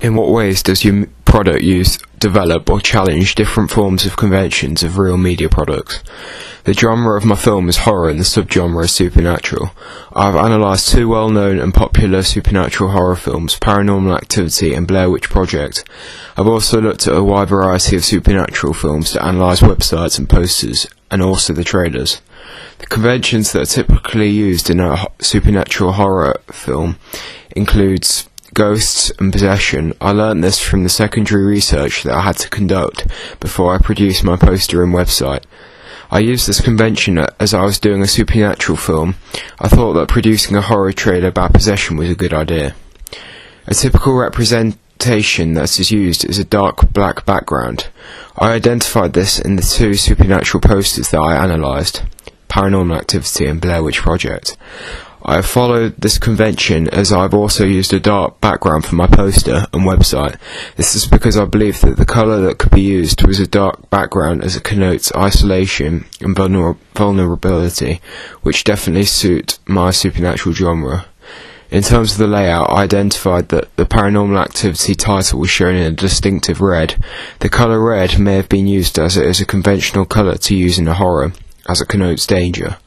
In what ways does your product develop or challenge different forms of conventions of real media products? The genre of my film is horror and the subgenre is supernatural. I have analysed two well-known and popular supernatural horror films, Paranormal Activity and Blair Witch Project. I've also looked at a wide variety of supernatural films to analyse websites and posters, and also the trailers. The conventions that are typically used in a supernatural horror film includes ghosts and possession. I learnt this from the secondary research that I had to conduct before I produced my poster and website. I used this convention as I was doing a supernatural film. I thought that producing a horror trailer about possession was a good idea. A typical representation that is used is a dark black background. I identified this in the two supernatural posters that I analysed, Paranormal Activity and Blair Witch Project. I have followed this convention as I have also used a dark background for my poster and website. This is because I believe that the colour that could be used was a dark background, as it connotes isolation and vulnerability, which definitely suit my supernatural genre. In terms of the layout, I identified that the Paranormal Activity title was shown in a distinctive red. The colour red may have been used as it is a conventional colour to use in a horror, as it connotes danger.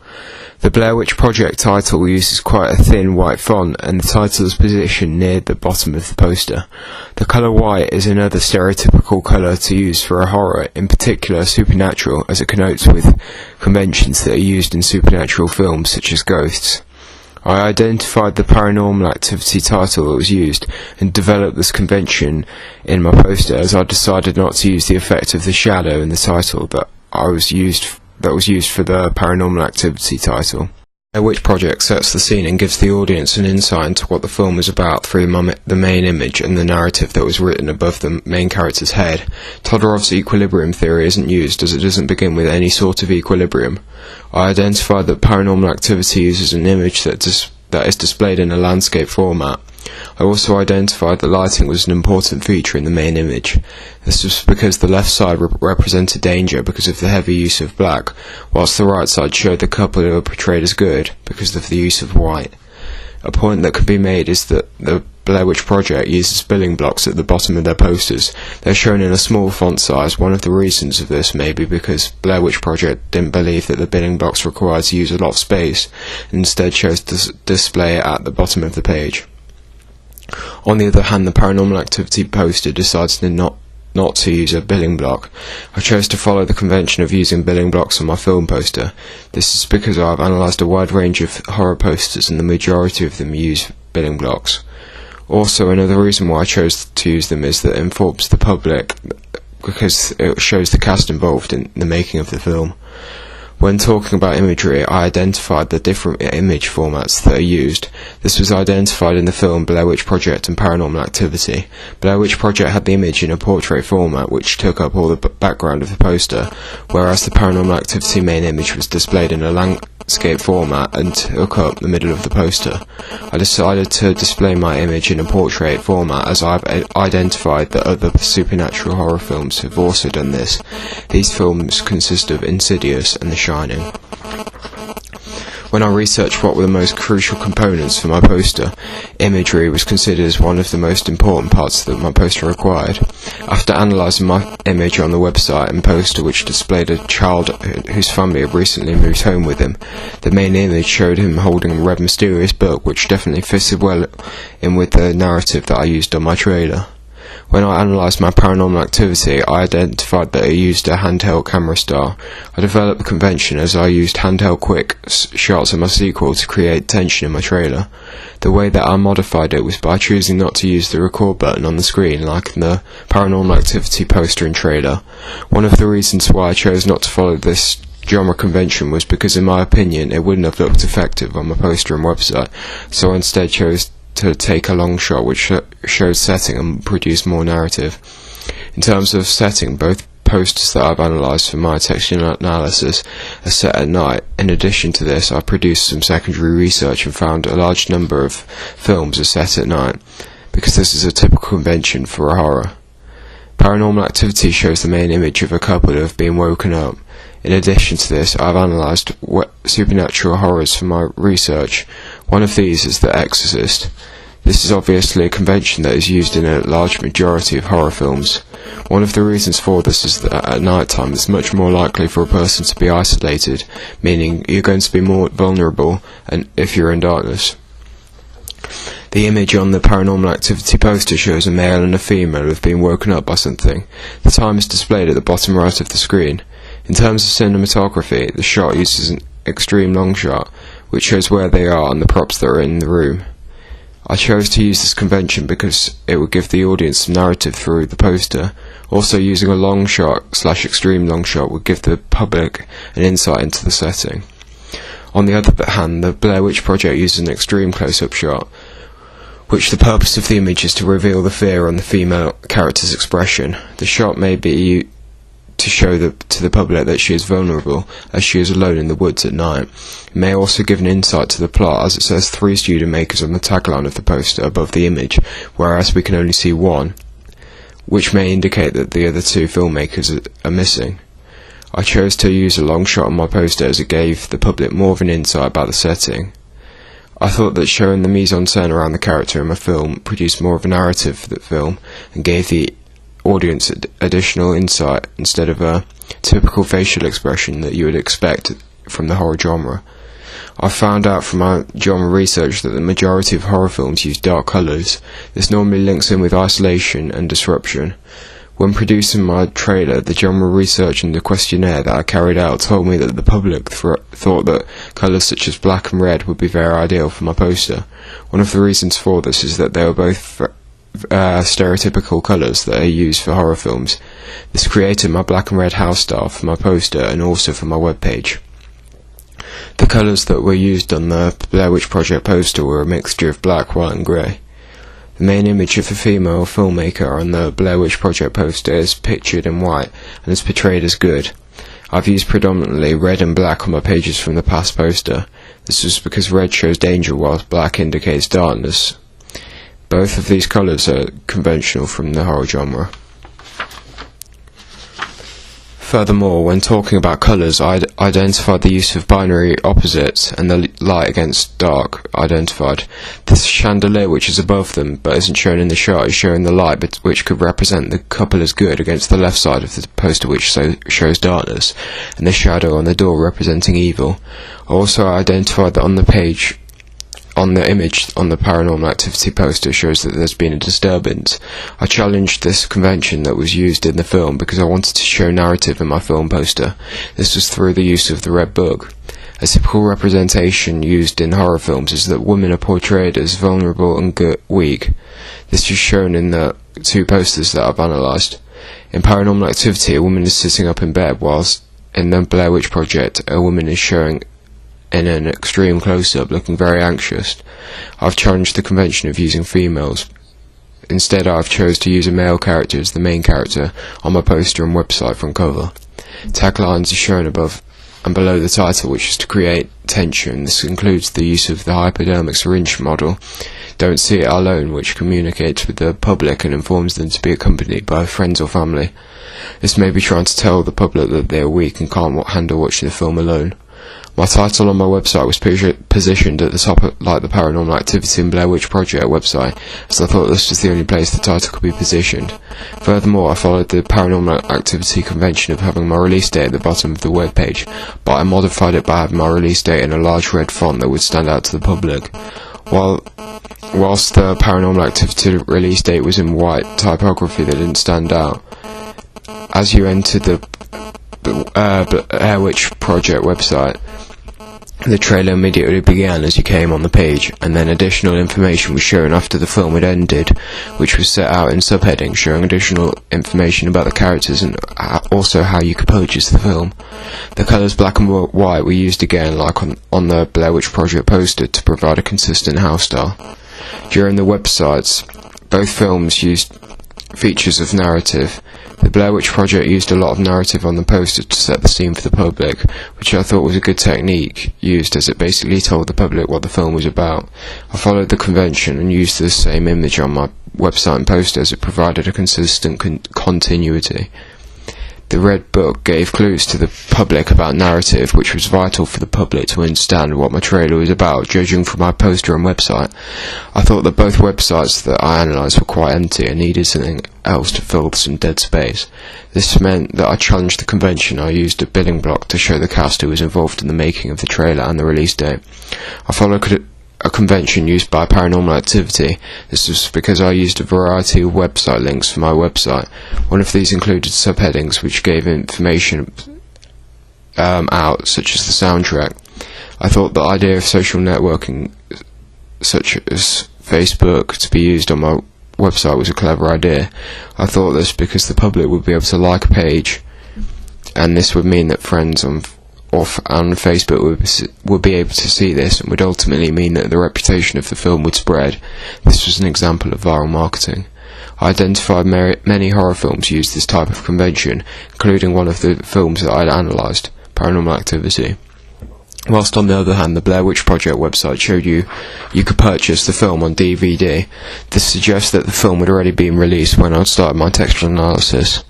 The Blair Witch Project title uses quite a thin white font, and the title is positioned near the bottom of the poster. The colour white is another stereotypical colour to use for a horror, in particular supernatural, as it connotes with conventions that are used in supernatural films such as ghosts. I identified the Paranormal Activity title that was used and developed this convention in my poster, as I decided not to use the effect of the shadow in the title that was used for the Paranormal Activity title. Blair Witch Project sets the scene and gives the audience an insight into what the film is about through the main image and the narrative that was written above the main character's head. Todorov's equilibrium theory isn't used, as it doesn't begin with any sort of equilibrium. I identified that Paranormal Activity uses an image that is displayed in a landscape format. I also identified that lighting was an important feature in the main image. This was because the left side represented danger because of the heavy use of black, whilst the right side showed the couple who were portrayed as good because of the use of white. A point that can be made is that the Blair Witch Project uses building blocks at the bottom of their posters. They're shown in a small font size. One of the reasons of this may be because Blair Witch Project didn't believe that the building blocks required to use a lot of space, and instead chose to display it at the bottom of the page. On the other hand, the Paranormal Activity poster decides not to use a building block. I chose to follow the convention of using building blocks on my film poster. This is because I have analysed a wide range of horror posters and the majority of them use building blocks. Also, another reason why I chose to use them is that it informs the public, because it shows the cast involved in the making of the film. When talking about imagery, I identified the different image formats that are used. This was identified in the film Blair Witch Project and Paranormal Activity. Blair Witch Project had the image in a portrait format, which took up all the background of the poster, whereas the Paranormal Activity main image was displayed in a landscape format and took up the middle of the poster. I decided to display my image in a portrait format, as I've identified that other supernatural horror films have also done this. These films consist of Insidious and The Shining. When I researched what were the most crucial components for my poster, imagery was considered as one of the most important parts that my poster required. After analysing my image on the website and poster, which displayed a child whose family had recently moved home with him, the main image showed him holding a red mysterious book, which definitely fitted well in with the narrative that I used on my trailer. When I analysed my Paranormal Activity, I identified that I used a handheld camera style. I developed the convention as I used handheld quick shots of my sequel to create tension in my trailer. The way that I modified it was by choosing not to use the record button on the screen like in the Paranormal Activity poster and trailer. One of the reasons why I chose not to follow this genre convention was because, in my opinion, it wouldn't have looked effective on my poster and website, so I instead chose to take a long shot which shows setting and produce more narrative. In terms of setting, both posters that I've analysed for my texture analysis are set at night. In addition to this, I produced some secondary research and found a large number of films are set at night, because this is a typical convention for a horror. Paranormal Activity shows the main image of a couple who have been woken up. In addition to this, I've analysed supernatural horrors for my research. One of these is The Exorcist. This is obviously a convention that is used in a large majority of horror films. One of the reasons for this is that at night time it's much more likely for a person to be isolated, meaning you're going to be more vulnerable and if you're in darkness. The image on the Paranormal Activity poster shows a male and a female who have been woken up by something. The time is displayed at the bottom right of the screen. In terms of cinematography, the shot uses an extreme long shot, which shows where they are and the props that are in the room. I chose to use this convention because it would give the audience some narrative through the poster. Also, using a long shot / extreme long shot would give the public an insight into the setting. On the other hand, the Blair Witch Project uses an extreme close-up shot, which the purpose of the image is to reveal the fear on the female character's expression. The shot may be to show to the public that she is vulnerable, as she is alone in the woods at night. It may also give an insight to the plot, as it says 3 studio makers on the tagline of the poster above the image, whereas we can only see 1, which may indicate that the other 2 filmmakers are missing. I chose to use a long shot on my poster as it gave the public more of an insight about the setting. I thought that showing the mise-en-scène around the character in my film produced more of a narrative for the film and gave the audience additional insight instead of a typical facial expression that you would expect from the horror genre. I found out from my genre research that the majority of horror films use dark colours. This normally links in with isolation and disruption. When producing my trailer, the genre research and the questionnaire that I carried out told me that the public thought that colours such as black and red would be very ideal for my poster. One of the reasons for this is that they were both stereotypical colours that are used for horror films. This created my black and red house style for my poster and also for my webpage. The colours that were used on the Blair Witch Project poster were a mixture of black, white and grey. The main image of a female filmmaker on the Blair Witch Project poster is pictured in white and is portrayed as good. I've used predominantly red and black on my pages from the past poster. This was because red shows danger whilst black indicates darkness. Both of these colours are conventional from the horror genre. Furthermore, when talking about colours, I identified the use of binary opposites and the light against dark identified. This chandelier which is above them but isn't shown in the shot is showing the light which could represent the couple as good against the left side of the poster which shows darkness, and the shadow on the door representing evil. I also identified that on the page on the image on the Paranormal Activity poster shows that there's been a disturbance. I challenged this convention that was used in the film because I wanted to show narrative in my film poster. This was through the use of the red book. A typical representation used in horror films is that women are portrayed as vulnerable and weak. This is shown in the 2 posters that I've analysed. In Paranormal Activity, a woman is sitting up in bed, whilst in the Blair Witch Project, a woman is showing in an extreme close-up, looking very anxious. I've challenged the convention of using females. Instead, I've chose to use a male character as the main character on my poster and website front cover. Taglines are shown above and below the title, which is to create tension. This includes the use of the hypodermic syringe model, "Don't see it alone," which communicates with the public and informs them to be accompanied by friends or family. This may be trying to tell the public that they are weak and can't handle watching the film alone. My title on my website was positioned at the top like the Paranormal Activity and Blair Witch Project website, as I thought this was the only place the title could be positioned. Furthermore, I followed the Paranormal Activity convention of having my release date at the bottom of the webpage, but I modified it by having my release date in a large red font that would stand out to the public. Whilst the Paranormal Activity release date was in white typography that didn't stand out, as you entered the Blair Witch Project website, the trailer immediately began as you came on the page, and then additional information was shown after the film had ended, which was set out in subheadings showing additional information about the characters and also how you could purchase the film. The colours black and white were used again like on the Blair Witch Project poster to provide a consistent house style. During the websites, both films used features of narrative. The Blair Witch Project used a lot of narrative on the poster to set the scene for the public, which I thought was a good technique used, as it basically told the public what the film was about. I followed the convention and used the same image on my website and poster as it provided a consistent continuity. The Red Book gave clues to the public about narrative, which was vital for the public to understand what my trailer was about, judging from my poster and website. I thought that both websites that I analysed were quite empty and needed something else to fill some dead space. This meant that I challenged the convention. I used a billing block to show the cast who was involved in the making of the trailer and the release date. I followed a convention used by Paranormal Activity. This was because I used a variety of website links for my website. One of these included subheadings which gave information out, such as the soundtrack. I thought the idea of social networking, such as Facebook, to be used on my website was a clever idea. I thought this because the public would be able to like a page, and this would mean that friends on Facebook would be able to see this, and would ultimately mean that the reputation of the film would spread. This was an example of viral marketing. I identified many horror films used this type of convention, including one of the films that I'd analysed, Paranormal Activity. Whilst on the other hand, the Blair Witch Project website showed you could purchase the film on DVD. This suggests that the film had already been released when I started my textual analysis.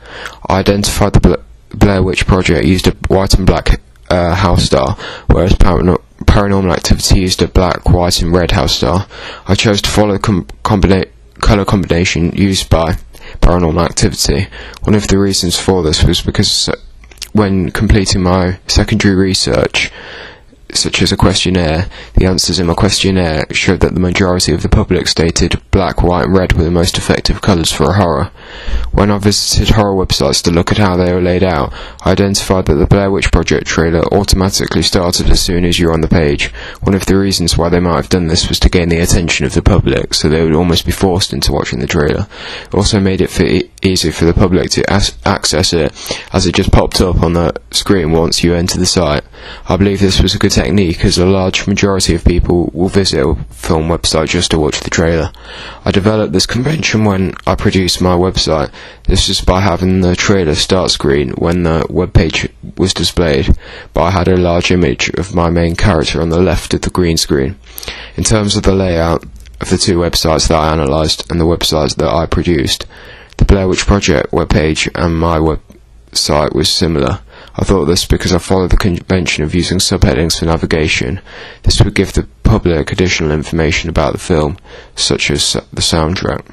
I identified the Blair Witch Project used a white and black house star, whereas Paranormal Activity used a black, white and red house star. I chose to follow the colour combination used by Paranormal Activity. One of the reasons for this was because when completing my secondary research, such as a questionnaire, the answers in my questionnaire showed that the majority of the public stated black, white and red were the most effective colours for a horror. When I visited horror websites to look at how they were laid out, I identified that the Blair Witch Project trailer automatically started as soon as you're on the page. One of the reasons why they might have done this was to gain the attention of the public, so they would almost be forced into watching the trailer. It also made it easy for the public to access it, as it just popped up on the screen once you enter the site. I believe this was a good technique, as a large majority of people will visit a film website just to watch the trailer. I developed this convention when I produced my website. This was by having the trailer start screen when the web page was displayed, but I had a large image of my main character on the left of the green screen. In terms of the layout of the two websites that I analysed and the websites that I produced, the Blair Witch Project webpage and my website was similar. I thought this because I followed the convention of using subheadings for navigation. This would give the public additional information about the film, such as the soundtrack.